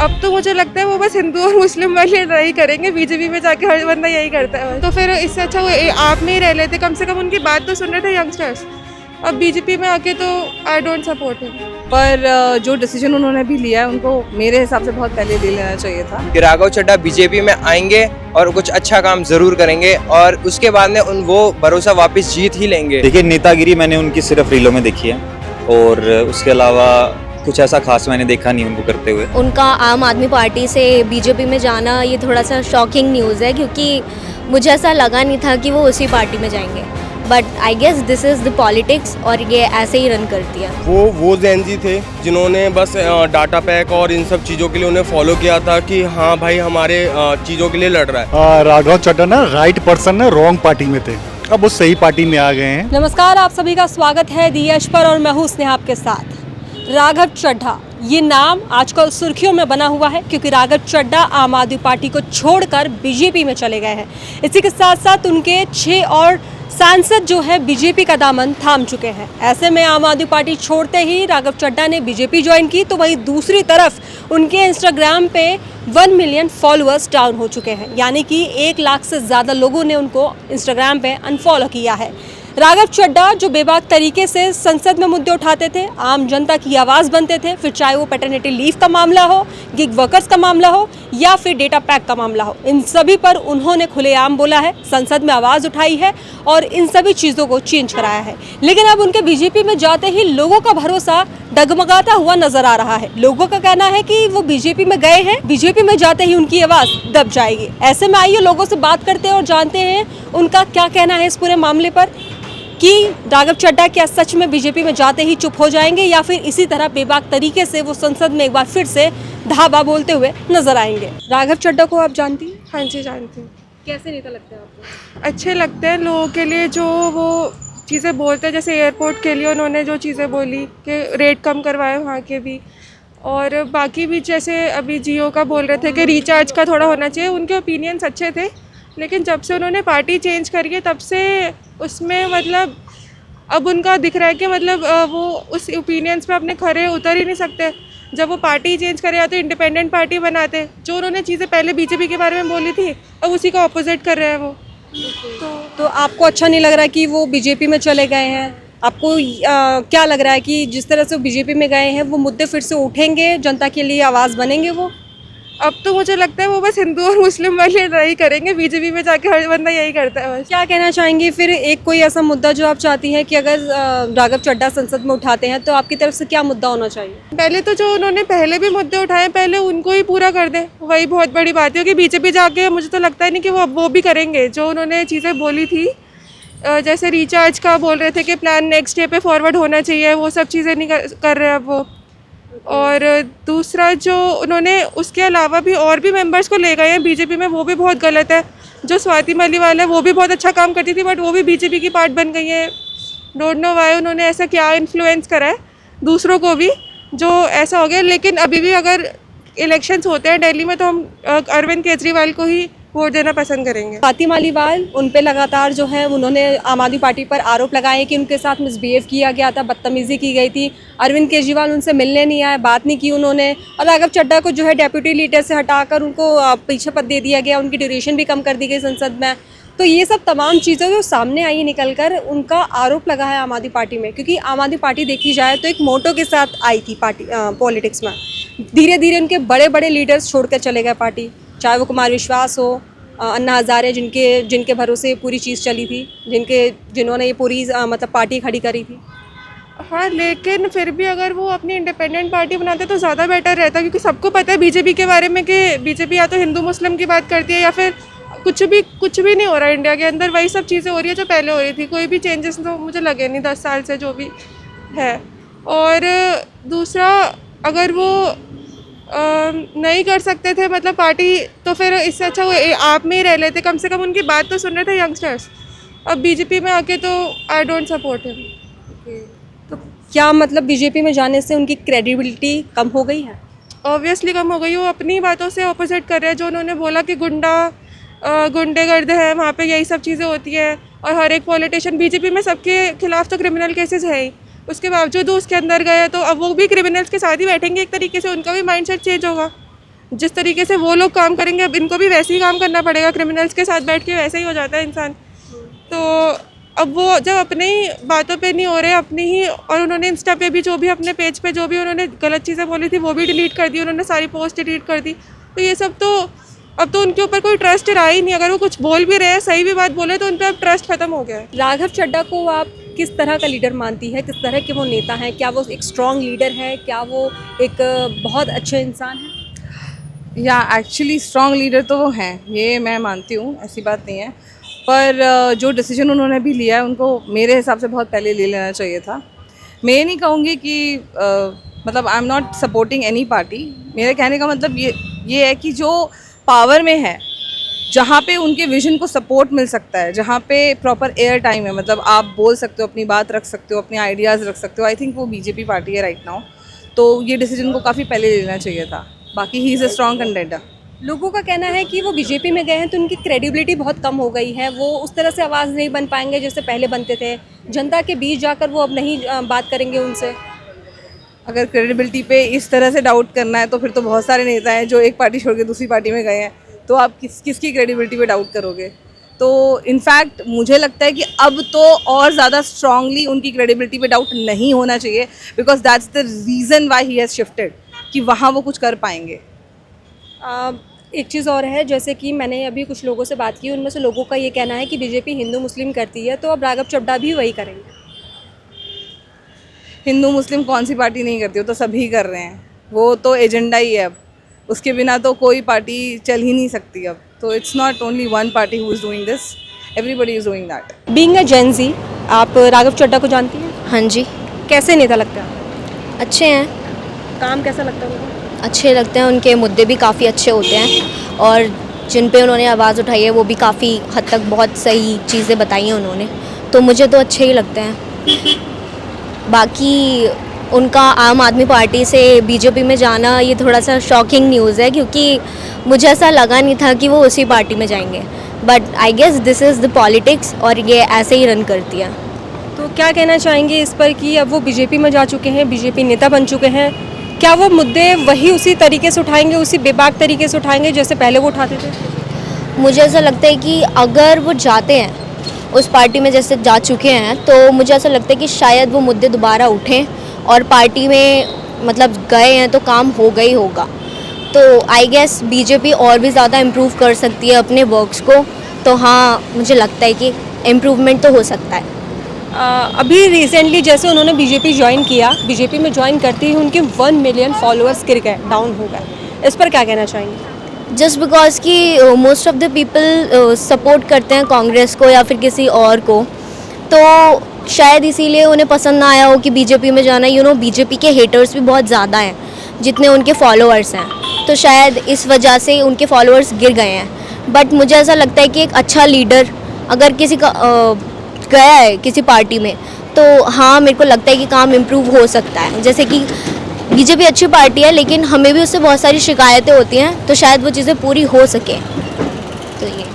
अब तो मुझे लगता है वो बस हिंदू और मुस्लिम वाली लड़ाई करेंगे, बीजेपी में जाके हर बंदा यही करता है। तो फिर इससे अच्छा वो आप में ही रह लेते, कम से कम उनकी बात तो सुन रहे थे यंगस्टर्स। अब बीजेपी में आके तो आई डोंट सपोर्ट हिम। पर जो डिसीजन उन्होंने भी लिया है उनको मेरे हिसाब से बहुत पहले ले लेना चाहिए था। कि राघव चड्ढा बीजेपी में आएंगे और कुछ अच्छा काम जरूर करेंगे और उसके बाद में वो भरोसा वापस जीत ही लेंगे। देखिए, नेतागिरी मैंने उनकी सिर्फ रीलों में देखी है और उसके अलावा कुछ ऐसा खास मैंने देखा नहीं उनको करते हुए। उनका आम आदमी पार्टी से बीजेपी में जाना ये थोड़ा सा शॉकिंग न्यूज़ है, क्योंकि मुझे ऐसा लगा नहीं था कि वो उसी पार्टी में जाएंगे। But I guess this is the politics और ये ऐसे ही रन करती है। वो जैन जी थे जिन्होंने बस डाटा पैक और इन सब चीज़ों के लिए उन्हें फॉलो किया था कि हाँ भाई हमारे चीज़ों के लिए लड़ रहा है। राघव चड्ढा ना राइट पर्सन ना रॉन्ग पार्टी में थे, अब वो सही पार्टी में आ गए हैं। नमस्कार, आप सभी का स्वागत है दी एज पर और मैं हूँ स्नेहा आपके साथ। राघव चड्ढा ये नाम आजकल सुर्खियों में बना हुआ है क्योंकि राघव चड्ढा आम आदमी पार्टी को छोड़कर बीजेपी में चले गए हैं। इसी के साथ साथ उनके 6 और सांसद जो है बीजेपी का दामन थाम चुके हैं। ऐसे में आम आदमी पार्टी छोड़ते ही राघव चड्ढा ने बीजेपी ज्वाइन की, तो वहीं दूसरी तरफ उनके इंस्टाग्राम पे 1 मिलियन फॉलोअर्स डाउन हो चुके हैं, यानी कि 1 लाख से ज़्यादा लोगों ने उनको इंस्टाग्राम पे अनफॉलो किया है। राघव चड्ढा जो बेबाक तरीके से संसद में मुद्दे उठाते थे, आम जनता की आवाज़ बनते थे, फिर चाहे वो पैटर्निटी लीव का मामला हो, गिग वर्कर्स का मामला हो या फिर डेटा पैक का मामला हो, इन सभी पर उन्होंने खुलेआम बोला है, संसद में आवाज़ उठाई है और इन सभी चीज़ों को चेंज कराया है। लेकिन अब उनके बीजेपी में जाते ही लोगों का भरोसा डगमगाता हुआ नजर आ रहा है। लोगों का कहना है कि वो बीजेपी में गए हैं, बीजेपी में जाते ही उनकी आवाज़ दब जाएगी। ऐसे में आइए लोगों से बात करते हैं और जानते हैं उनका क्या कहना है इस पूरे मामले पर कि राघव चड्ढा क्या सच में बीजेपी में जाते ही चुप हो जाएंगे या फिर इसी तरह बेबाक तरीके से वो संसद में एक बार फिर से धावा बोलते हुए नजर आएंगे। राघव चड्ढा को आप जानती हैं? हाँ जी, जानती हूँ। कैसे नेता लगते हैं आपको? अच्छे लगते हैं लोगों के लिए, जो वो चीज़ें बोलते हैं, जैसे एयरपोर्ट के लिए उन्होंने जो चीज़ें बोली कि रेट कम करवाए वहाँ के भी, और बाकी भी जैसे अभी जियो का बोल रहे थे कि रिचार्ज का थोड़ा होना चाहिए, उनके ओपिनियंस अच्छे थे। लेकिन जब से उन्होंने पार्टी चेंज करी है तब से उसमें मतलब अब उनका दिख रहा है कि मतलब वो उस ओपिनियंस पे अपने खरे उतर ही नहीं सकते। जब वो पार्टी चेंज करे या तो इंडिपेंडेंट पार्टी बनाते, जो उन्होंने चीज़ें पहले बीजेपी के बारे में बोली थी अब उसी का ऑपोजिट कर रहे हैं वो। तो आपको अच्छा नहीं लग रहा कि वो बीजेपी में चले गए हैं? आपको क्या लग रहा है कि जिस तरह से वो बीजेपी में गए हैं वो मुद्दे फिर से उठेंगे, जनता के लिए आवाज़ बनेंगे वो? अब तो मुझे लगता है वो बस हिंदू और मुस्लिम वाली लड़ाई करेंगे, बीजेपी में जाके हर बंदा यही करता है बस। क्या कहना चाहेंगे फिर एक कोई ऐसा मुद्दा जो आप चाहती हैं कि अगर राघव चड्ढा संसद में उठाते हैं तो आपकी तरफ से क्या मुद्दा होना चाहिए? पहले तो जो उन्होंने पहले भी मुद्दे उठाए पहले उनको ही पूरा कर दें, वही बहुत बड़ी बात है। क्योंकि बीजेपी जाके मुझे तो लगता है नहीं कि वो भी करेंगे जो उन्होंने चीज़ें बोली थी। जैसे रिचार्ज का बोल रहे थे कि प्लान नेक्स्ट डे पे फॉरवर्ड होना चाहिए, वो सब चीज़ें नहीं कर रहे अब वो। और दूसरा जो उन्होंने उसके अलावा भी और भी मेंबर्स को ले गए हैं बीजेपी में, वो भी बहुत गलत है। जो स्वाति मलिवाल है वो भी बहुत अच्छा काम करती थी बट वो भी बीजेपी की पार्ट बन गई है। डोंट नो व्हाई उन्होंने ऐसा क्या इन्फ्लुएंस करा है दूसरों को भी जो ऐसा हो गया। लेकिन अभी भी अगर इलेक्शंस होते हैं दिल्ली में तो हम अरविंद केजरीवाल को ही वोट देना पसंद करेंगे। स्वाति मलिवाल उन पे लगातार जो है उन्होंने आम आदमी पार्टी पर आरोप लगाए कि उनके साथ मिसबिहेव किया गया था, बदतमीजी की गई थी। अरविंद केजरीवाल उनसे मिलने नहीं आए, बात नहीं की उन्होंने, और राघव चड्ढा को जो है डेप्यूटी लीडर से हटाकर उनको पीछे पद दे दिया गया, उनकी ड्यूरेशन भी कम कर दी गई संसद में। तो ये सब तमाम चीज़ें जो सामने आई निकल कर उनका आरोप लगा है आम आदमी पार्टी में, क्योंकि आम आदमी पार्टी देखी जाए तो एक मोटो के साथ आई थी पार्टी पॉलिटिक्स में। धीरे धीरे उनके बड़े बड़े लीडर्स छोड़ कर चले गए पार्टी, चाहे वो कुमार विश्वास हो, अन्ना हज़ारे जिनके भरोसे पूरी चीज़ चली थी, जिन्होंने ये पूरी मतलब पार्टी खड़ी करी थी। हाँ, लेकिन फिर भी अगर वो अपनी इंडिपेंडेंट पार्टी बनाते तो ज़्यादा बेटर रहता, क्योंकि सबको पता है बीजेपी के बारे में कि बीजेपी या तो हिंदू मुस्लिम की बात करती है या फिर कुछ भी नहीं हो रहा है इंडिया के अंदर, वही सब चीज़ें हो रही है जो पहले हो रही थी। कोई भी चेंजेस तो मुझे लगे नहीं 10 साल से जो भी है। और दूसरा, अगर वो नहीं कर सकते थे मतलब पार्टी, तो फिर इससे अच्छा वो आप में ही रह लेते, कम से कम उनकी बात तो सुन रहे थे यंगस्टर्स। अब बीजेपी में आके तो आई डोंट सपोर्ट हिम। तो क्या मतलब बीजेपी में जाने से उनकी क्रेडिबिलिटी कम हो गई है? ऑब्वियसली कम हो गई। वो अपनी बातों से ऑपोजिट कर रहे हैं। जो उन्होंने बोला कि गुंडेगर्द है वहाँ पे, यही सब चीज़ें होती है, और हर एक पॉलिटिशियन बीजेपी में सबके खिलाफ तो क्रिमिनल केसेस है ही, उसके बावजूद वो उसके अंदर गए तो अब वो भी क्रिमिनल्स के साथ ही बैठेंगे, एक तरीके से उनका भी माइंडसेट चेंज होगा। जिस तरीके से वो लोग काम करेंगे अब इनको भी वैसे ही काम करना पड़ेगा, क्रिमिनल्स के साथ बैठ के वैसे ही हो जाता है इंसान। तो अब वो जब अपने ही बातों पे नहीं हो रहे अपनी ही, और उन्होंने इंस्टा पे भी जो भी अपने पेज पे जो भी उन्होंने गलत चीज़ें बोली थी वो भी डिलीट कर दी, उन्होंने सारी पोस्ट डिलीट कर दी। तो ये सब तो अब तो उनके ऊपर कोई ट्रस्ट रहा ही नहीं। अगर वो कुछ बोल भी रहे हैं, सही भी बात बोले, तो उन पर अब ट्रस्ट खत्म हो गया है। राघव चड्ढा को आप किस तरह का लीडर मानती है, किस तरह के वो नेता हैं? क्या वो एक स्ट्रॉन्ग लीडर है, क्या वो एक बहुत अच्छे इंसान है? या एक्चुअली स्ट्रॉन्ग लीडर तो वो हैं, ये मैं मानती हूँ, ऐसी बात नहीं है। पर जो डिसीजन उन्होंने भी लिया है उनको मेरे हिसाब से बहुत पहले ले लेना चाहिए था। मैं ये नहीं कहूँगी कि मतलब I am not supporting any party. मेरे कहने का मतलब ये है कि जो पावर में है, जहाँ पे उनके विजन को सपोर्ट मिल सकता है, जहाँ पे प्रॉपर एयर टाइम है, मतलब आप बोल सकते हो, अपनी बात रख सकते हो, अपने आइडियाज़ रख सकते हो, आई थिंक वो बीजेपी पार्टी है राइट नाउ। तो ये डिसीजन को काफ़ी पहले लेना चाहिए था। बाकी he is a strong contender. लोगों का कहना है कि वो बीजेपी में गए हैं तो उनकी क्रेडिबिलिटी बहुत कम हो गई है, वो उस तरह से आवाज़ नहीं बन पाएंगे जैसे पहले बनते थे, जनता के बीच जाकर वो अब नहीं बात करेंगे उनसे। अगर क्रेडिबिलिटी पे इस तरह से डाउट करना है तो फिर तो बहुत सारे नेता हैं जो एक पार्टी छोड़ के दूसरी पार्टी में गए हैं, तो आप किसकी क्रेडिबिलिटी पे डाउट करोगे? तो इनफैक्ट मुझे लगता है कि अब तो और ज़्यादा स्ट्रांगली उनकी क्रेडिबिलिटी पे डाउट नहीं होना चाहिए, because that's the reason why he has shifted, कि वहाँ वो कुछ कर पाएंगे। एक चीज़ और है, जैसे कि मैंने अभी कुछ लोगों से बात की, उनमें से लोगों का ये कहना है कि बीजेपी हिंदू मुस्लिम करती है, तो अब राघव चड्ढा भी वही करेंगे। हिंदू मुस्लिम कौन सी पार्टी नहीं करती, वो तो सभी कर रहे हैं, वो तो एजेंडा ही है। अब उसके बिना तो कोई पार्टी चल ही नहीं सकती अब। तो it's not only one party who is doing this, everybody is doing that. Being a Gen Z, आप राघव चड्ढा को जानती हैं? हाँ जी, कैसे नेता लगता है? अच्छे हैं, काम कैसा लगता है उनको? अच्छे लगते हैं, उनके मुद्दे भी काफ़ी अच्छे होते हैं और जिन पे उन्होंने आवाज़ उठाई है वो भी काफ़ी हद तक बहुत सही चीज़ें बताई हैं उन्होंने, तो मुझे तो अच्छे ही लगते हैं। बाकी उनका आम आदमी पार्टी से बीजेपी में जाना ये थोड़ा सा शॉकिंग न्यूज़ है, क्योंकि मुझे ऐसा लगा नहीं था कि वो उसी पार्टी में जाएंगे, but I guess this is the politics और ये ऐसे ही रन करती है। तो क्या कहना चाहेंगे इस पर कि अब वो बीजेपी में जा चुके हैं, बीजेपी नेता बन चुके हैं, क्या वो मुद्दे वही उसी तरीके से उठाएंगे, उसी बेबाक तरीके से उठाएंगे जैसे पहले वो उठाते थे? मुझे ऐसा लगता है कि अगर वो जाते हैं उस पार्टी में जैसे जा चुके हैं, तो मुझे ऐसा लगता है कि शायद वो मुद्दे दोबारा उठें और पार्टी में मतलब गए हैं तो काम होगा ही होगा। तो आई गेस बीजेपी और भी ज़्यादा इम्प्रूव कर सकती है अपने वर्क्स को, तो हाँ मुझे लगता है कि इम्प्रूवमेंट तो हो सकता है। अभी रिसेंटली जैसे उन्होंने बीजेपी ज्वाइन किया, बीजेपी में ज्वाइन करते ही उनके 1 मिलियन फॉलोअर्स गिर गए, डाउन हो गए, इस पर क्या कहना चाहेंगे? जस्ट बिकॉज कि most of the people support करते हैं कांग्रेस को या फिर किसी और को, तो शायद इसीलिए उन्हें पसंद ना आया हो कि बीजेपी में जाना। यू नो, बीजेपी के हेटर्स भी बहुत ज़्यादा हैं जितने उनके फॉलोअर्स हैं, तो शायद इस वजह से उनके फॉलोअर्स गिर गए हैं। बट मुझे ऐसा लगता है कि एक अच्छा लीडर अगर किसी का गया है किसी पार्टी में, तो हाँ मेरे को लगता है कि काम इम्प्रूव हो सकता है। जैसे कि बीजेपी अच्छी पार्टी है लेकिन हमें भी उससे बहुत सारी शिकायतें होती हैं, तो शायद वो चीज़ें पूरी हो सके।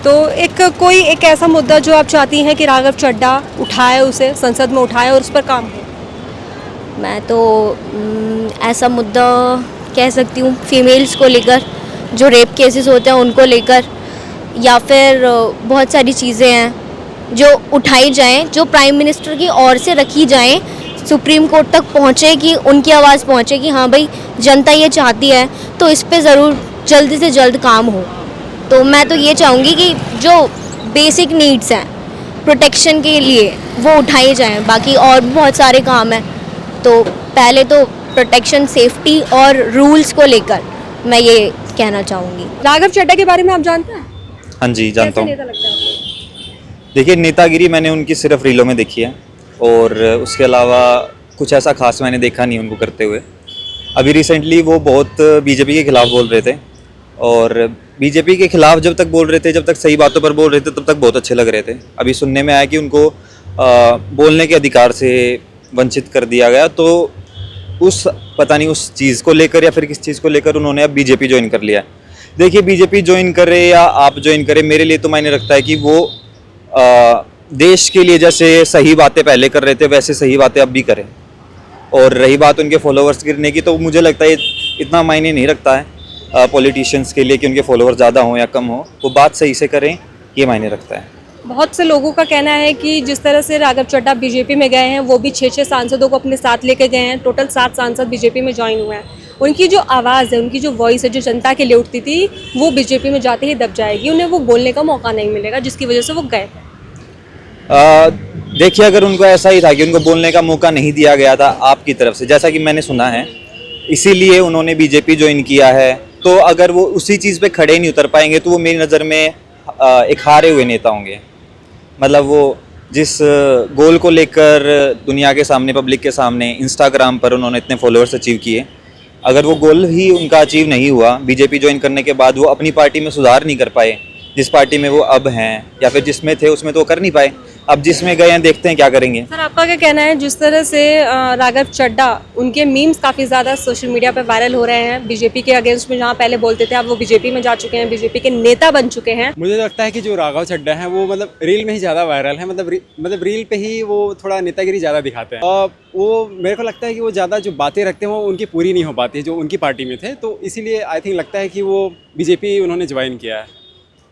तो कोई एक ऐसा मुद्दा जो आप चाहती हैं कि राघव चड्ढा उठाए, उसे संसद में उठाए और उस पर काम हो? मैं तो ऐसा मुद्दा कह सकती हूँ, फीमेल्स को लेकर जो रेप केसेस होते हैं उनको लेकर, या फिर बहुत सारी चीज़ें हैं जो उठाई जाएं, जो प्राइम मिनिस्टर की ओर से रखी जाएं, सुप्रीम कोर्ट तक पहुँचे, कि उनकी आवाज़ पहुँचे कि हाँ भाई जनता ये चाहती है, तो इस पे ज़रूर जल्दी से जल्द काम हो। तो मैं तो ये चाहूँगी कि जो बेसिक नीड्स हैं प्रोटेक्शन के लिए वो उठाए जाएं, बाकी और भी बहुत सारे काम हैं। तो पहले तो प्रोटेक्शन, सेफ्टी और रूल्स को लेकर मैं ये कहना चाहूँगी। राघव चड्ढा के बारे में आप जानते हैं? हाँ जी, जानता हूँ। कैसे नेता लगता है आपको? देखिए, नेतागिरी मैंने उनकी सिर्फ रीलों में देखी है और उसके अलावा कुछ ऐसा खास मैंने देखा नहीं उनको करते हुए। अभी रिसेंटली वो बहुत बीजेपी के खिलाफ बोल रहे थे, और बीजेपी के खिलाफ जब तक बोल रहे थे, जब तक सही बातों पर बोल रहे थे, तब तक बहुत अच्छे लग रहे थे। अभी सुनने में आया कि उनको बोलने के अधिकार से वंचित कर दिया गया, तो पता नहीं उस चीज़ को लेकर या फिर किस चीज़ को लेकर उन्होंने अब बीजेपी ज्वाइन कर लिया है। देखिए, बीजेपी ज्वाइन करे या आप ज्वाइन करें, मेरे लिए तो मायने रखता है कि वो देश के लिए जैसे सही बातें पहले कर रहे थे वैसे सही बातें अब भी करें। और रही बात उनके फॉलोअर्स गिरने की, तो मुझे लगता है इतना मायने नहीं रखता है। पॉलिटिशियंस के लिए कि उनके फॉलोअर ज़्यादा हों या कम हों, वो बात सही से करें, ये मायने रखता है। बहुत से लोगों का कहना है कि जिस तरह से राघव चड्ढा बीजेपी में गए हैं, वो भी 6-6 सांसदों को अपने साथ लेके गए हैं। टोटल 7 सांसद बीजेपी में ज्वाइन हुए हैं। उनकी जो आवाज़ है, उनकी जो वॉइस है, जो जनता के लिए उठती थी, वो बीजेपी में जाते ही दब जाएगी। उन्हें वो बोलने का मौका नहीं मिलेगा, जिसकी वजह से वो गए। देखिए, अगर उनको ऐसा ही था कि उनको बोलने का मौका नहीं दिया गया था आपकी तरफ से, जैसा कि मैंने सुना है, इसीलिए उन्होंने बीजेपी ज्वाइन किया है, तो अगर वो उसी चीज़ पे खड़े नहीं उतर पाएंगे तो वो मेरी नज़र में एक हारे हुए नेता होंगे। मतलब वो जिस गोल को लेकर दुनिया के सामने, पब्लिक के सामने, इंस्टाग्राम पर उन्होंने इतने फॉलोअर्स अचीव किए, अगर वो गोल ही उनका अचीव नहीं हुआ, बीजेपी ज्वाइन करने के बाद वो अपनी पार्टी में सुधार नहीं कर पाए, जिस पार्टी में वो अब हैं या फिर जिसमें थे उसमें तो कर नहीं पाए, अब जिसमें गए हैं देखते हैं क्या करेंगे। सर, आपका क्या कहना है, जिस तरह से राघव चड्ढा, उनके मीम्स काफ़ी ज़्यादा सोशल मीडिया पे वायरल हो रहे हैं बीजेपी के अगेंस्ट में, जहाँ पहले बोलते थे अब वो बीजेपी में जा चुके हैं, बीजेपी के नेता बन चुके हैं। मुझे लगता है कि जो राघव चड्ढा है वो मतलब रील में ही ज़्यादा वायरल है, मतलब रील पे ही वो थोड़ा नेतागिरी ज़्यादा दिखाते हैं। और वो मेरे को लगता है कि वो ज़्यादा जो बातें रखते हैं वो उनकी पूरी नहीं हो पाती जो उनकी पार्टी में थे, तो इसीलिए आई थिंक लगता है कि वो बीजेपी उन्होंने ज्वाइन किया है।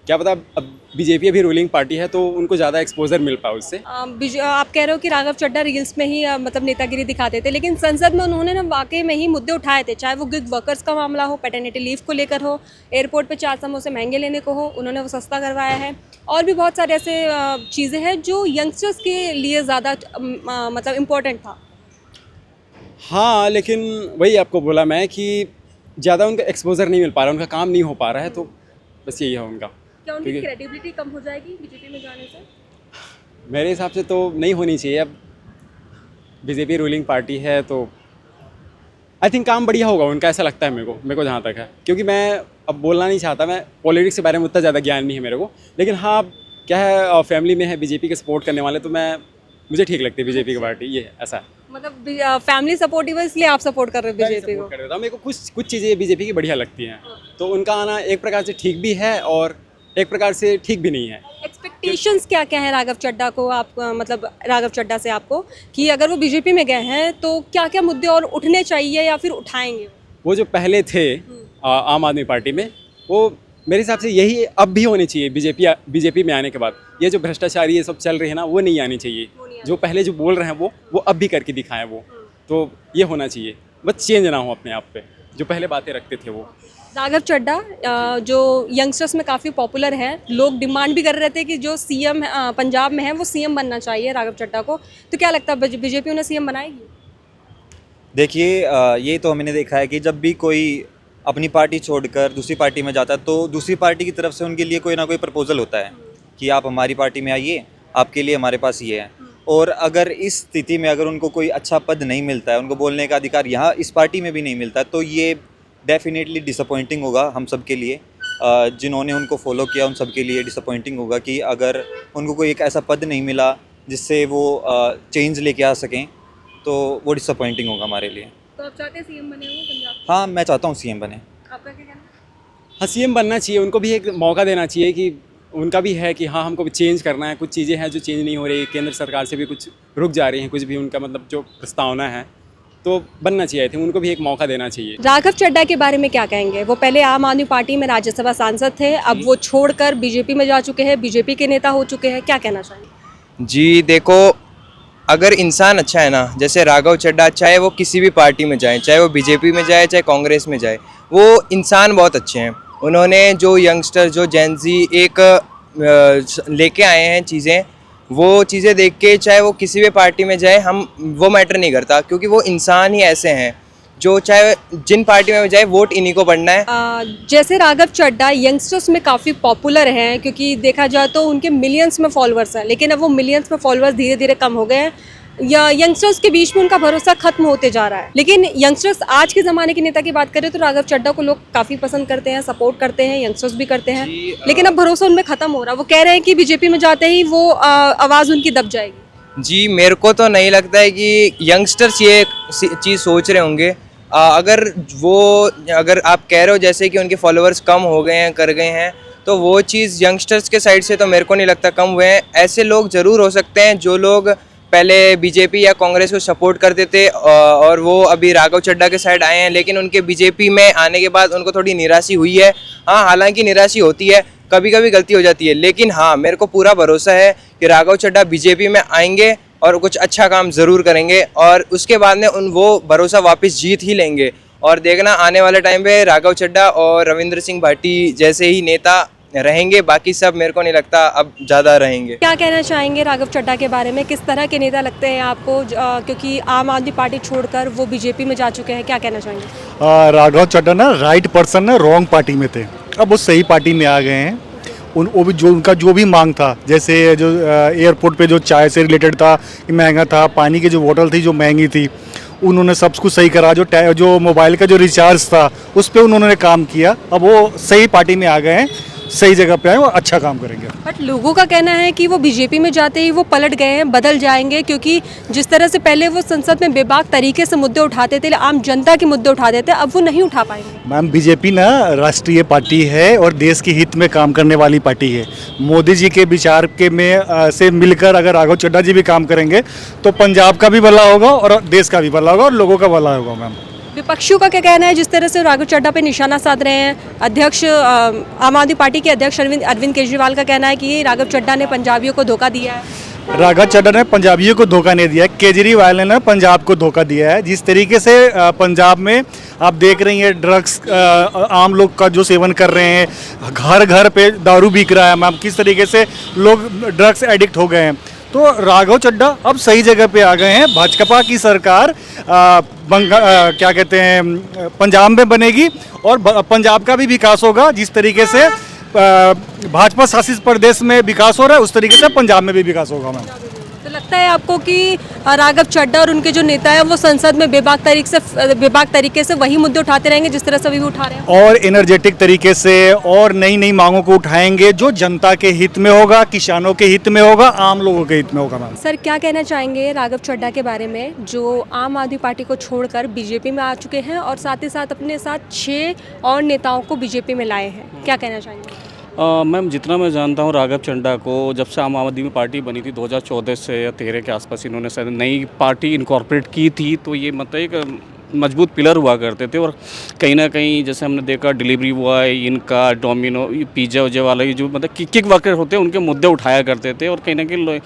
क्या पता अब बीजेपी अभी रूलिंग पार्टी है तो उनको ज़्यादा एक्सपोजर मिल पाए उससे। आप कह रहे हो कि राघव चड्ढा रील्स में ही मतलब नेतागिरी दिखाते थे, लेकिन संसद में उन्होंने ना वाकई में ही मुद्दे उठाए थे, चाहे वो गिग वर्कर्स का मामला हो, पैटर्निटी लीव को लेकर हो, एयरपोर्ट पे 4 समोसे महंगे लेने को हो, उन्होंने वो सस्ता करवाया है, और भी बहुत सारे ऐसे चीज़ें हैं जो यंगस्टर्स के लिए ज़्यादा मतलब इम्पोर्टेंट था। हाँ, लेकिन वही आपको बोला मैं कि ज़्यादा उनका एक्सपोजर नहीं मिल पा रहा, उनका काम नहीं हो पा रहा है, तो बस यही है उनका। क्या उनकी क्रेडिबिलिटी कम हो जाएगी बीजेपी में जाने से? मेरे हिसाब से तो नहीं होनी चाहिए। अब बीजेपी रूलिंग पार्टी है तो आई थिंक काम बढ़िया होगा उनका, ऐसा लगता है मेरे को जहाँ तक है, क्योंकि मैं अब बोलना नहीं चाहता, मैं पॉलिटिक्स के बारे में उतना ज़्यादा ज्ञान नहीं है मेरे को, लेकिन हाँ क्या है, फैमिली में है बीजेपी के सपोर्ट करने वाले, तो मुझे ठीक लगती है बीजेपी की पार्टी, ये ऐसा है। मतलब फैमिली सपोर्टिव है इसलिए आप सपोर्ट कर रहे हो बीजेपी को? कर देता हूँ, मेरे को कुछ चीज़ें बीजेपी की बढ़िया लगती हैं, तो उनका आना एक प्रकार से ठीक भी है और एक प्रकार से ठीक भी नहीं है। एक्सपेक्टेशंस क्या क्या है राघव चड्ढा को, आप मतलब राघव चड्ढा से आपको, कि अगर वो बीजेपी में गए हैं तो क्या क्या मुद्दे और उठने चाहिए या फिर उठाएंगे? वो जो पहले थे आम आदमी पार्टी में, वो मेरे हिसाब से यही अब भी होनी चाहिए बीजेपी में आने के बाद। ये जो भ्रष्टाचारी ये सब चल रही है ना, वो नहीं आनी चाहिए। जो पहले जो बोल रहे हैं वो अब भी करके दिखाएं, वो तो ये होना चाहिए, बस चेंज ना हो अपने आप पे, जो पहले बातें रखते थे वो। राघव चड्ढा जो यंगस्टर्स में काफ़ी पॉपुलर है, लोग डिमांड भी कर रहे थे कि जो सीएम पंजाब में है वो सीएम बनना चाहिए राघव चड्ढा को, तो क्या लगता है बीजेपी उन्हें सीएम बनाएगी? देखिए, ये तो हमने देखा है कि जब भी कोई अपनी पार्टी छोड़कर दूसरी पार्टी में जाता है तो दूसरी पार्टी की तरफ से उनके लिए कोई ना कोई प्रपोजल होता है कि आप हमारी पार्टी में आइए, आपके लिए हमारे पास ये है। और अगर इस स्थिति में अगर उनको कोई अच्छा पद नहीं मिलता है, उनको बोलने का अधिकार यहाँ इस पार्टी में भी नहीं मिलता है, तो ये डेफिनेटली डिसअपॉइंटिंग होगा हम सब के लिए, जिन्होंने उनको फॉलो किया उन सब के लिए डिसअपॉइंटिंग होगा कि अगर उनको कोई एक ऐसा पद नहीं मिला जिससे वो चेंज लेके आ सकें, तो वो डिसअपॉइंटिंग होगा हमारे लिए। तो आप चाहते हैं सीएम बने हो पंजाब? हाँ, मैं चाहता हूँ सीएम बने। आपका क्या कहना है? हाँ, सीएम बनना चाहिए, उनको भी एक मौका देना चाहिए कि उनका भी है कि हाँ हमको भी चेंज करना है, कुछ चीज़ें हैं जो चेंज नहीं हो रही, केंद्र सरकार से भी कुछ रुक जा रही हैं, कुछ भी उनका मतलब जो प्रस्तावना है, तो बनना चाहिए थे, उनको भी एक मौका देना चाहिए। राघव चड्ढा के बारे में क्या कहेंगे? वो पहले आम आदमी पार्टी में राज्यसभा सांसद थे, अब वो छोड़कर बीजेपी में जा चुके हैं, बीजेपी के नेता हो चुके हैं, क्या कहना चाहिए? जी देखो, अगर इंसान अच्छा है ना, जैसे राघव चड्ढा, चाहे वो किसी भी पार्टी में जाए, चाहे वो बीजेपी में जाए, चाहे कांग्रेस में जाए, वो इंसान बहुत अच्छे हैं। उन्होंने जो यंगस्टर, जो जेन ज़ी एक लेके आए हैं चीज़ें, वो चीज़ें देख के चाहे वो किसी भी पार्टी में जाए, हम वो मैटर नहीं करता, क्योंकि वो इंसान ही ऐसे हैं जो चाहे जिन पार्टी में जाए वोट इन्हीं को पड़ना है। जैसे राघव चड्ढा यंगस्टर्स में काफ़ी पॉपुलर हैं, क्योंकि देखा जाए तो उनके मिलियंस में फॉलोअर्स हैं, लेकिन अब वो मिलियंस में फॉलोअर्स धीरे धीरे कम हो गए हैं, या यंगस्टर्स के बीच में उनका भरोसा खत्म होते जा रहा है। लेकिन यंगस्टर्स आज के ज़माने के नेता की बात करें तो राघव चड्ढा को लोग काफ़ी पसंद करते हैं, सपोर्ट करते हैं, यंगस्टर्स भी करते हैं, लेकिन अब भरोसा उनमें ख़त्म हो रहा है। वो कह रहे हैं कि बीजेपी में जाते ही वो आवाज़ उनकी दब जाएगी। जी मेरे को तो नहीं लगता है कि यंगस्टर्स ये चीज़ सोच रहे होंगे। अगर आप कह रहे हो जैसे कि उनके फॉलोअर्स कम हो गए हैं, कर गए हैं, तो वो चीज़ यंगस्टर्स के साइड से तो मेरे को नहीं लगता कम हुए हैं। ऐसे लोग ज़रूर हो सकते हैं जो लोग पहले बीजेपी या कांग्रेस को सपोर्ट करते थे और वो अभी राघव चड्ढा के साइड आए हैं, लेकिन उनके बीजेपी में आने के बाद उनको थोड़ी निराशा हुई है। हाँ, हालांकि निराशा होती है, कभी कभी गलती हो जाती है, लेकिन हाँ मेरे को पूरा भरोसा है कि राघव चड्ढा बीजेपी में आएंगे और कुछ अच्छा काम ज़रूर करेंगे और उसके बाद में वो भरोसा वापस जीत ही लेंगे। और देखना आने वाले टाइम पे राघव चड्ढा और रविंद्र सिंह भाटी जैसे ही नेता रहेंगे, बाकी सब मेरे को नहीं लगता अब ज़्यादा रहेंगे। क्या कहना चाहेंगे राघव चड्ढा के बारे में, किस तरह के नेता लगते हैं आपको, क्योंकि आम आदमी पार्टी छोड़कर वो बीजेपी में जा चुके हैं, क्या कहना चाहेंगे? राघव चड्ढा ना राइट पर्सन ना रॉन्ग पार्टी में थे, अब वो सही पार्टी में आ गए हैं। वो भी जो उनका जो भी मांग था, जैसे जो एयरपोर्ट पे जो चाय से रिलेटेड था कि महंगा था, पानी की जो बोतल थी जो महंगी थी, उन्होंने सब कुछ सही करा। जो मोबाइल का जो रिचार्ज था उस पर उन्होंने काम किया। अब वो सही पार्टी में आ गए हैं, सही जगह पे आए और अच्छा काम करेंगे। बट लोगों का कहना है कि वो बीजेपी में जाते ही वो पलट गए हैं, बदल जाएंगे, क्योंकि जिस तरह से पहले वो संसद में बेबाक तरीके से मुद्दे उठाते थे, आम जनता के मुद्दे उठाते थे, अब वो नहीं उठा पाएंगे। मैम, बीजेपी ना राष्ट्रीय पार्टी है और देश के हित में काम करने वाली पार्टी है। मोदी जी के विचार के में से मिलकर अगर राघव चड्ढा जी भी काम करेंगे तो पंजाब का भी भला होगा और देश का भी भला होगा और लोगों का भला होगा। मैम, विपक्षियों का क्या कहना है, जिस तरह से राघव चड्ढा पे निशाना साध रहे हैं अध्यक्ष, आम आदमी पार्टी के अध्यक्ष अरविंद केजरीवाल का कहना है कि राघव चड्ढा ने पंजाबियों को धोखा दिया है। राघव चड्ढा ने पंजाबियों को धोखा नहीं दिया है, केजरीवाल ने पंजाब को धोखा दिया है। जिस तरीके से पंजाब में आप देख रही हैं ड्रग्स आम लोग का जो सेवन कर रहे हैं, घर घर पे दारू बिक रहा है मैम, किस तरीके से लोग ड्रग्स एडिक्ट हो गए हैं। तो राघव चड्ढा अब सही जगह पे आ गए हैं। भाजपा की सरकार क्या कहते हैं पंजाब में बनेगी और पंजाब का भी विकास होगा। जिस तरीके से भाजपा शासित प्रदेश में विकास हो रहा है उस तरीके से पंजाब में भी विकास होगा। मैम, तो लगता है आपको कि राघव चड्ढा और उनके जो नेता हैं वो संसद में बेबाक तरीके से वही मुद्दे उठाते रहेंगे जिस तरह से अभी भी उठा रहे हैं, और एनर्जेटिक तरीके से और नई नई मांगों को उठाएंगे जो जनता के हित में होगा, किसानों के हित में होगा, आम लोगों के हित में होगा। मैम, सर क्या कहना चाहेंगे राघव चड्ढा के बारे में, जो आम आदमी पार्टी को छोड़कर बीजेपी में आ चुके हैं और साथ ही साथ अपने साथ 6 और नेताओं को बीजेपी में लाए हैं, क्या कहना चाहेंगे? मैम, जितना मैं जानता हूँ राघव चड्ढा को जब से आम आदमी पार्टी बनी थी 2014 से या 13 के आसपास इन्होंने शायद नई पार्टी इनकॉर्पोरेट की थी, तो ये मतलब एक मजबूत पिलर हुआ करते थे। और कहीं ना कहीं जैसे हमने देखा डिलीवरी बॉय इनका, डोमिनो, पिज़्ज़ा उज्जा वाला, ये जो मतलब किक वर्कर होते हैं उनके मुद्दे उठाया करते थे और कहीं ना कहीं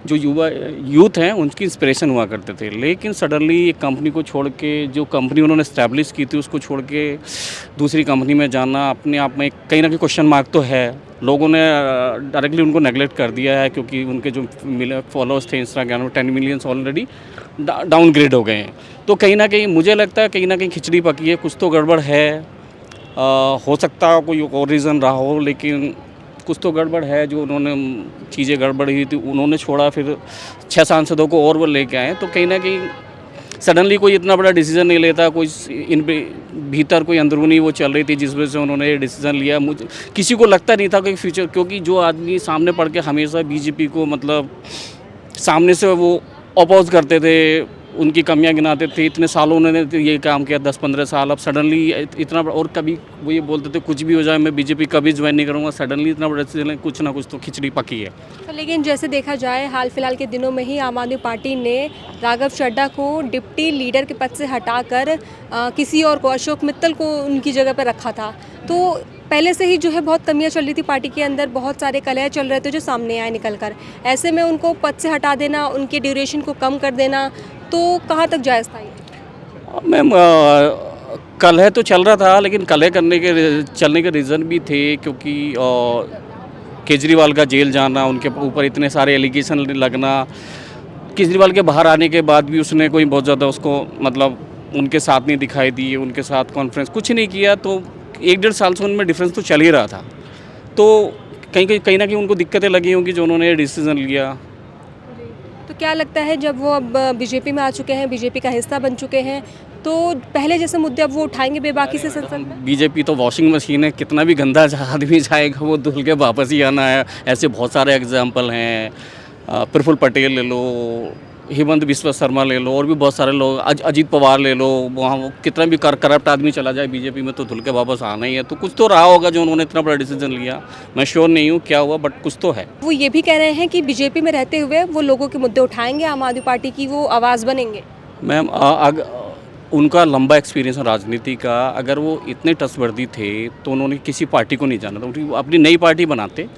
जो यूथ हैं उनकी इंस्पिरेशन हुआ करते थे। लेकिन सडनली एक कंपनी को छोड़ के, जो कंपनी उन्होंने इस्टेब्लिश की थी उसको छोड़ के दूसरी कंपनी में जाना अपने आप में कहीं ना कहीं क्वेश्चन मार्क तो है। लोगों ने डायरेक्टली उनको नेगलेक्ट कर दिया है क्योंकि उनके जो फॉलोअर्स थे इंस्टाग्राम में 10 मिलियंस ऑलरेडी डाउनग्रेड हो गए हैं। तो कहीं ना कहीं मुझे लगता है कहीं ना कहीं खिचड़ी पकी है, कुछ तो गड़बड़ है। हो सकता है कोई और रीज़न रहा हो, लेकिन कुछ तो गड़बड़ है। जो उन्होंने चीज़ें गड़बड़ हुई थी उन्होंने छोड़ा, फिर 6 सांसदों को और वो लेके आए। तो कहीं ना कहीं सडनली कोई इतना बड़ा डिसीजन नहीं लेता, कोई इन भीतर कोई अंदरूनी वो चल रही थी जिस वजह से उन्होंने ये डिसीजन लिया। मुझे किसी को लगता नहीं था कि फ्यूचर, क्योंकि जो आदमी सामने पढ़ के हमेशा बीजेपी को मतलब सामने से वो अपोज करते थे, उनकी कमियां गिनाते थे, इतने सालों उन्होंने ये काम किया 10-15 साल, अब सडनली इतना और कभी वो ये बोलते थे कुछ भी हो जाए मैं बीजेपी कभी ज्वाइन नहीं करूँगा, सडनली इतना बड़ा डिसीजन, कुछ ना कुछ तो खिचड़ी पकी है। तो लेकिन जैसे देखा जाए हाल फिलहाल के दिनों में ही आम आदमी पार्टी ने राघव चड्ढा को डिप्टी लीडर के पद से हटाकर किसी और को, अशोक मित्तल को उनकी जगह पर रखा था। तो पहले से ही जो है बहुत कमियां चल रही थी पार्टी के अंदर, बहुत सारे कलह चल रहे थे जो सामने आए निकल कर। ऐसे में उनको पद से हटा देना, उनके ड्यूरेशन को कम कर देना, तो कहाँ तक जायज़ था ये? मैम, कलह तो चल रहा था, लेकिन कलह चलने के रीज़न भी थे क्योंकि केजरीवाल का जेल जाना, उनके ऊपर इतने सारे एलिगेशन लगना, केजरीवाल के बाहर आने के बाद भी उसने कोई बहुत ज़्यादा उसको मतलब उनके साथ नहीं दिखाई दी, उनके साथ कॉन्फ्रेंस कुछ नहीं किया। तो 1-1.5 साल से उनमें डिफरेंस तो चल ही रहा था। तो कहीं ना कहीं उनको दिक्कतें लगी होंगी जो उन्होंने डिसीजन लिया। तो क्या लगता है जब वो अब बीजेपी में आ चुके हैं, बीजेपी का हिस्सा बन चुके हैं, तो पहले जैसे मुद्दे अब वो उठाएंगे बेबाकी से संसद में? बीजेपी तो वॉशिंग मशीन है, कितना भी गंदा आदमी जाएगा वो धुल के वापस ही आना है। ऐसे बहुत सारे एग्जाम्पल हैं, प्रफुल्ल पटेल ले लो, हेमंत बिस्वा शर्मा ले लो, और भी बहुत सारे लोग, अजीत पवार ले लो, वहाँ वो कितना भी करप्ट आदमी चला जाए बीजेपी में तो धुल के वापस आना ही है। तो कुछ तो रहा होगा जो उन्होंने इतना बड़ा डिसीजन लिया। मैं श्योर नहीं हूँ क्या हुआ, बट कुछ तो है। वो ये भी कह रहे हैं कि बीजेपी में रहते हुए वो लोगों के मुद्दे उठाएंगे, आम आदमी पार्टी की वो आवाज़ बनेंगे। मैम उनका लंबा एक्सपीरियंस है राजनीति का। अगर वो इतने ट्रस्टवर्दी थे तो उन्होंने किसी पार्टी को नहीं जाना था, वो अपनी नई पार्टी बनाते।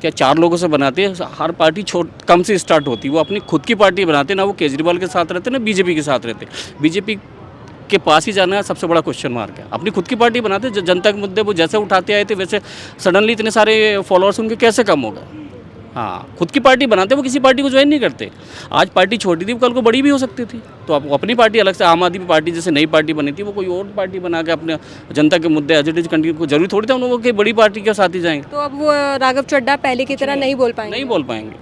क्या 4 लोगों से बनाते? हर पार्टी कम से स्टार्ट होती। वो अपनी खुद की पार्टी बनाते, ना वो केजरीवाल के साथ रहते ना बीजेपी के साथ रहते। बीजेपी के पास ही जाना सबसे बड़ा क्वेश्चन मार्क है। अपनी खुद की पार्टी बनाते, जनता के मुद्दे वो जैसे उठाते आए थे वैसे सडनली इतने सारे फॉलोअर्स उनके कैसे कम हो गए? हाँ, खुद की पार्टी बनाते, वो किसी पार्टी को ज्वाइन नहीं करते। आज पार्टी छोटी थी, कल को बड़ी भी हो सकती थी। तो आप अपनी पार्टी अलग से, आम आदमी पार्टी जैसे नई पार्टी बनी थी, वो कोई और पार्टी बना के अपने जनता के मुद्दे एज इट इज कंटिन्यू, को जरूरी थोड़ी था उन लोगों की बड़ी पार्टी के साथ ही जाएंगे। तो अब वो राघव चड्ढा पहले की तरह नहीं बोल पाएंगे? नहीं बोल पाएंगे।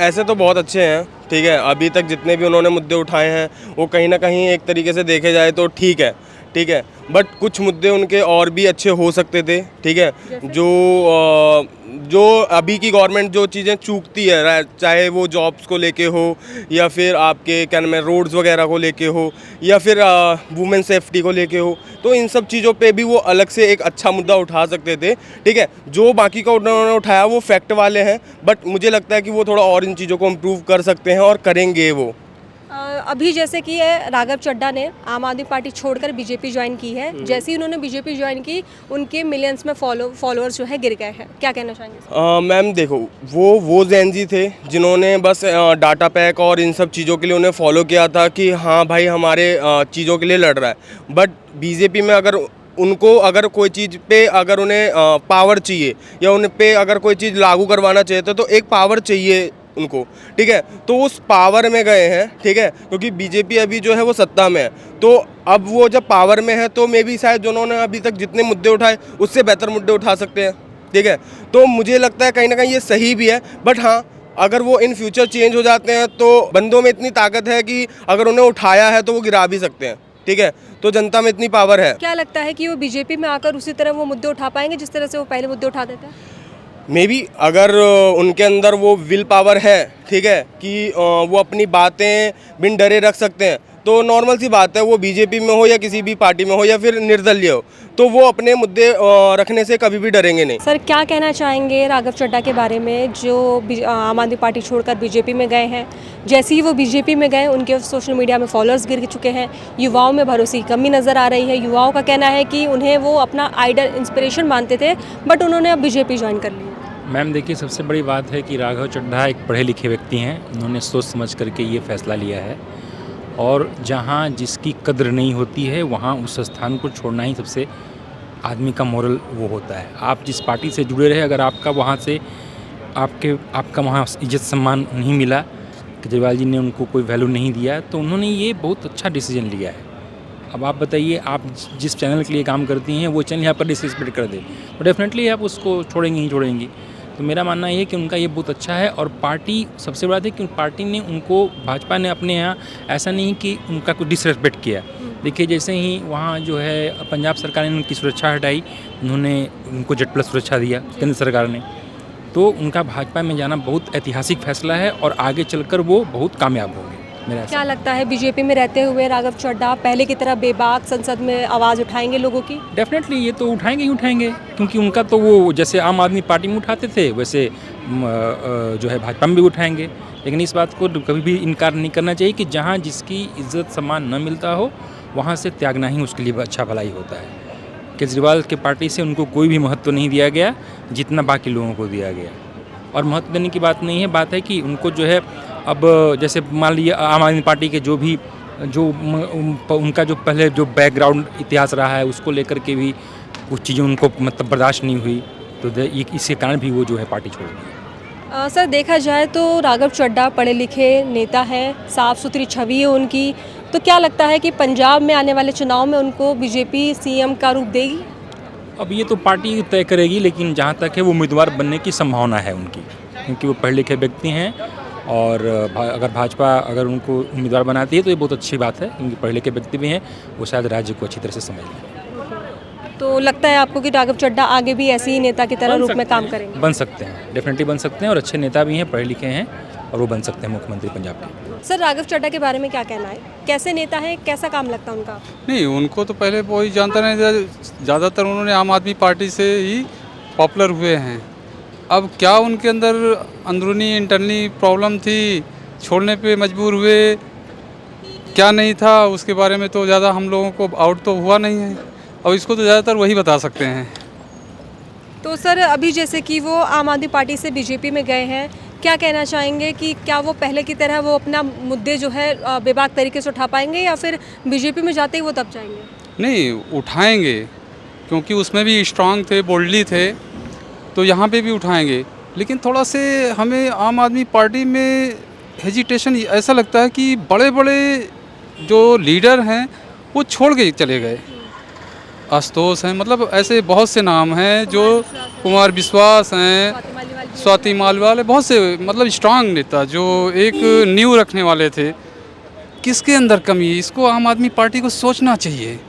ऐसे तो बहुत अच्छे हैं, ठीक है। अभी तक जितने भी उन्होंने मुद्दे उठाए हैं वो कहीं ना कहीं एक तरीके से देखे जाए तो ठीक है, ठीक है। बट कुछ मुद्दे उनके और भी अच्छे हो सकते थे, ठीक है। जो अभी की गवर्नमेंट जो चीज़ें चूकती है, चाहे वो जॉब्स को लेके हो या फिर आपके क्या नाम है रोड्स वगैरह को लेके हो या फिर वुमेन सेफ्टी को लेके हो, तो इन सब चीज़ों पे भी वो अलग से एक अच्छा मुद्दा उठा सकते थे, ठीक है। जो बाकी का उन्होंने उठाया वो फैक्ट वाले हैं, बट मुझे लगता है कि वो थोड़ा और इन चीज़ों को इम्प्रूव कर सकते हैं और करेंगे वो। अभी जैसे कि राघव चड्ढा ने आम आदमी पार्टी छोड़कर बीजेपी ज्वाइन की है, जैसे ही उन्होंने बीजेपी ज्वाइन की उनके मिलियंस में फॉलोअर्स जो है गिर गए हैं, क्या कहना चाहेंगे? मैम देखो, वो जैन जी थे जिन्होंने बस डाटा पैक और इन सब चीज़ों के लिए उन्हें फॉलो किया था कि हाँ भाई हमारे चीज़ों के लिए लड़ रहा है। बट बीजेपी में अगर उनको अगर कोई चीज़ पे अगर उन्हें पावर चाहिए या उन पे अगर कोई चीज़ लागू करवाना चाहिए तो एक पावर चाहिए उनको, ठीक है। तो उस पावर में गए हैं, ठीक है, क्योंकि बीजेपी अभी जो है वो सत्ता में है। तो अब वो जब पावर में है तो मे भी शायद जिन्होंने अभी तक जितने मुद्दे उठाए उससे बेहतर मुद्दे उठा सकते हैं, ठीक है। तो मुझे लगता है कहीं ना कहीं ये सही भी है। बट हाँ, अगर वो इन फ्यूचर चेंज हो जाते हैं तो बंदों में इतनी ताकत है कि अगर उन्हें उठाया है तो वो गिरा भी सकते हैं, ठीक है। तो जनता में इतनी पावर है। क्या लगता है कि वो बीजेपी में आकर उसी तरह वो मुद्दे उठा पाएंगे जिस तरह से वो पहले मुद्दे उठाते थे? मे बी अगर उनके अंदर वो विल पावर है, ठीक है, कि वो अपनी बातें बिन डरे रख सकते हैं, तो नॉर्मल सी बात है वो बीजेपी में हो या किसी भी पार्टी में हो या फिर निर्दलीय हो, तो वो अपने मुद्दे रखने से कभी भी डरेंगे नहीं। सर, क्या कहना चाहेंगे राघव चड्ढा के बारे में जो आम आदमी पार्टी छोड़कर बीजेपी में गए हैं? जैसे ही वो बीजेपी में गए उनके सोशल मीडिया में फॉलोअर्स गिर चुके हैं, युवाओं में भरोसे की कमी नज़र आ रही है। युवाओं का कहना है कि उन्हें वो अपना आइडल इंस्पिरेशन मानते थे, बट उन्होंने अब बीजेपी ज्वाइन कर ली। मैम देखिए, सबसे बड़ी बात है कि राघव चड्ढा एक पढ़े लिखे व्यक्ति हैं। उन्होंने सोच समझ करके ये फैसला लिया है, और जहाँ जिसकी कद्र नहीं होती है वहाँ उस स्थान को छोड़ना ही सबसे आदमी का मोरल वो होता है। आप जिस पार्टी से जुड़े रहे, अगर आपका वहाँ से आपका वहाँ इज्जत सम्मान नहीं मिला, केजरीवाल जी ने उनको कोई वैल्यू नहीं दिया, तो उन्होंने ये बहुत अच्छा डिसीजन लिया है। अब आप बताइए, आप जिस चैनल के लिए काम करती हैं वो चैनल यहाँ पर डिसरिस्पेक्ट कर दे तो डेफिनेटली आप उसको छोड़ेंगी ही छोड़ेंगी। तो मेरा मानना ये है कि उनका ये बहुत अच्छा है, और पार्टी सबसे बड़ा है कि पार्टी ने उनको, भाजपा ने अपने यहाँ ऐसा नहीं कि उनका कोई डिसरिस्पेक्ट किया। देखिए, जैसे ही वहाँ जो है पंजाब सरकार ने उनकी सुरक्षा हटाई, उन्होंने उनको Z+ सुरक्षा दिया केंद्र सरकार ने, तो उनका भाजपा में जाना बहुत ऐतिहासिक फैसला है और आगे चलकर वो बहुत कामयाब होंगे। क्या लगता है बीजेपी में रहते हुए राघव चड्ढा पहले की तरह बेबाक संसद में आवाज़ उठाएंगे लोगों की? डेफिनेटली ये तो उठाएंगे ही उठाएंगे, क्योंकि उनका तो वो जैसे आम आदमी पार्टी में उठाते थे वैसे जो है भाजपा में भी उठाएंगे। लेकिन इस बात को कभी भी इनकार नहीं करना चाहिए कि जहाँ जिसकी इज्जत सम्मान न मिलता हो वहाँ से त्यागना ही उसके लिए अच्छा भलाई होता है। केजरीवाल के पार्टी से उनको कोई भी महत्व नहीं दिया गया जितना बाकी लोगों को दिया गया, और महत्व देने की बात नहीं है, बात है कि उनको जो है अब जैसे मान लीजिए आम आदमी पार्टी के जो उनका जो पहले जो बैकग्राउंड इतिहास रहा है उसको लेकर के भी कुछ चीज़ें उनको मतलब बर्दाश्त नहीं हुई, तो इसके कारण भी वो जो है पार्टी छोड़ दी। सर, देखा जाए तो राघव चड्ढा पढ़े लिखे नेता है, साफ़ सुथरी छवि है उनकी, तो क्या लगता है कि पंजाब में आने वाले चुनाव में उनको बीजेपी CM का रूप देगी? अब ये तो पार्टी तय करेगी, लेकिन जहाँ तक है वो उम्मीदवार बनने की संभावना है उनकी, क्योंकि वो पढ़े लिखे व्यक्ति हैं, और अगर भाजपा अगर उनको उम्मीदवार बनाती है तो ये बहुत अच्छी बात है, क्योंकि पढ़े लिखे व्यक्ति भी हैं, वो शायद राज्य को अच्छी तरह से समझ लें। तो लगता है आपको कि राघव चड्ढा आगे भी ऐसे ही नेता की तरह रूप में काम करेंगे? बन सकते हैं, डेफिनेटली बन सकते हैं, और अच्छे नेता भी हैं, पढ़े लिखे हैं, और वो बन सकते हैं मुख्यमंत्री पंजाब के। सर राघव चड्ढा के बारे में क्या कहना है, कैसे नेता है, कैसा काम लगता है उनका? नहीं, उनको तो पहले कोई जानता नहीं था, ज़्यादातर उन्होंने आम आदमी पार्टी से ही पॉपुलर हुए हैं। अब क्या उनके अंदर अंदरूनी इंटरनली प्रॉब्लम थी, छोड़ने पे मजबूर हुए, क्या नहीं था, उसके बारे में तो ज़्यादा हम लोगों को आउट तो हुआ नहीं है, और इसको तो ज़्यादातर वही बता सकते हैं। तो सर अभी जैसे कि वो आम आदमी पार्टी से बीजेपी में गए हैं, क्या कहना चाहेंगे कि क्या वो पहले की तरह वो अपना मुद्दे जो है बेबाक तरीके से उठा पाएंगे, या फिर बीजेपी में जाते ही वो दब जाएंगे? नहीं, उठाएंगे, क्योंकि उसमें भी स्ट्रांग थे, बोल्डली थे, तो यहाँ पे भी उठाएंगे। लेकिन थोड़ा से हमें आम आदमी पार्टी में हेजिटेशन ऐसा लगता है कि बड़े बड़े जो लीडर हैं वो छोड़ के चले गए। आशुतोष हैं, मतलब ऐसे बहुत से नाम हैं, जो कुमार विश्वास हैं, स्वाति मालिवाल, बहुत से मतलब स्ट्रांग नेता जो एक नींव रखने वाले थे। किसके अंदर कमी है, इसको आम आदमी पार्टी को सोचना चाहिए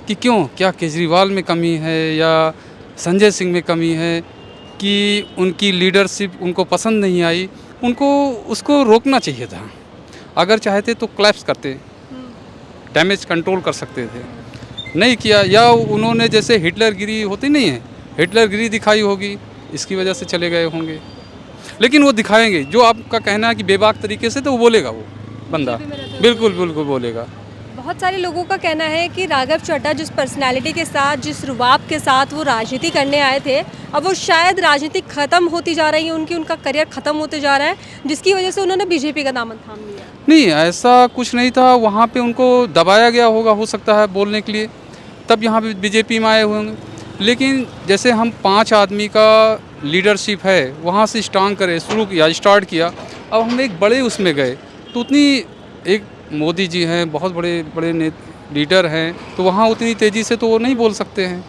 कि क्यों, क्या केजरीवाल में कमी है या संजय सिंह में कमी है, कि उनकी लीडरशिप उनको पसंद नहीं आई, उनको उसको रोकना चाहिए था। अगर चाहते तो क्लैप्स करते, डैमेज कंट्रोल कर सकते थे, नहीं किया, या उन्होंने जैसे हिटलरगिरी होती नहीं है, हिटलरगिरी दिखाई होगी, इसकी वजह से चले गए होंगे। लेकिन वो दिखाएंगे, जो आपका कहना है कि बेबाक तरीके से, तो वो बोलेगा, वो बंदा बिल्कुल बिल्कुल बोलेगा। बहुत सारे लोगों का कहना है कि राघव चड्ढा जिस पर्सनैलिटी के साथ, जिस रुबाब के साथ वो राजनीति करने आए थे, अब वो शायद राजनीति ख़त्म होती जा रही है उनकी, उनका करियर ख़त्म होते जा रहा है, जिसकी वजह से उन्होंने बीजेपी का दामन थाम लिया। नहीं, ऐसा कुछ नहीं था, वहाँ पे उनको दबाया गया होगा, हो सकता है बोलने के लिए, तब यहाँ पे बीजेपी में आए होंगे। लेकिन जैसे हम 5 आदमी का लीडरशिप है, वहाँ से स्ट्रांग करे, शुरू किया, स्टार्ट किया, अब हम एक बड़े उसमें गए, तो उतनी एक मोदी जी हैं, बहुत बड़े बड़े लीडर हैं, तो वहाँ उतनी तेज़ी से तो वो नहीं बोल सकते हैं,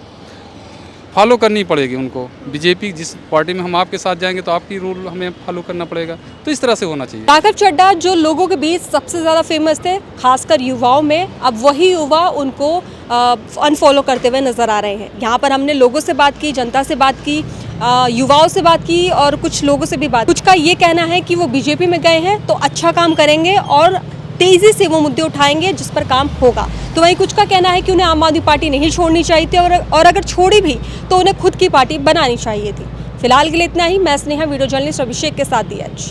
फॉलो करनी पड़ेगी उनको। बीजेपी जिस पार्टी में हम आपके साथ जाएंगे तो आपकी रूल हमें फॉलो करना पड़ेगा, तो इस तरह से होना चाहिए। राघव चड्ढा जो लोगों के बीच सबसे ज़्यादा फेमस थे, खासकर युवाओं में, अब वही युवा उनको अनफॉलो करते हुए नज़र आ रहे हैं। यहाँ पर हमने लोगों से बात की, जनता से बात की, युवाओं से बात की, और कुछ लोगों से भी बात। कुछ का ये कहना है कि वो बीजेपी में गए हैं तो अच्छा काम करेंगे और तेज़ी से वो मुद्दे उठाएंगे जिस पर काम होगा। तो वहीं कुछ का कहना है कि उन्हें आम आदमी पार्टी नहीं छोड़नी चाहिए थी, और अगर छोड़ी भी तो उन्हें खुद की पार्टी बनानी चाहिए थी। फिलहाल के लिए इतना ही। मैं स्नेहा, वीडियो जर्नलिस्ट अभिषेक के साथ DH।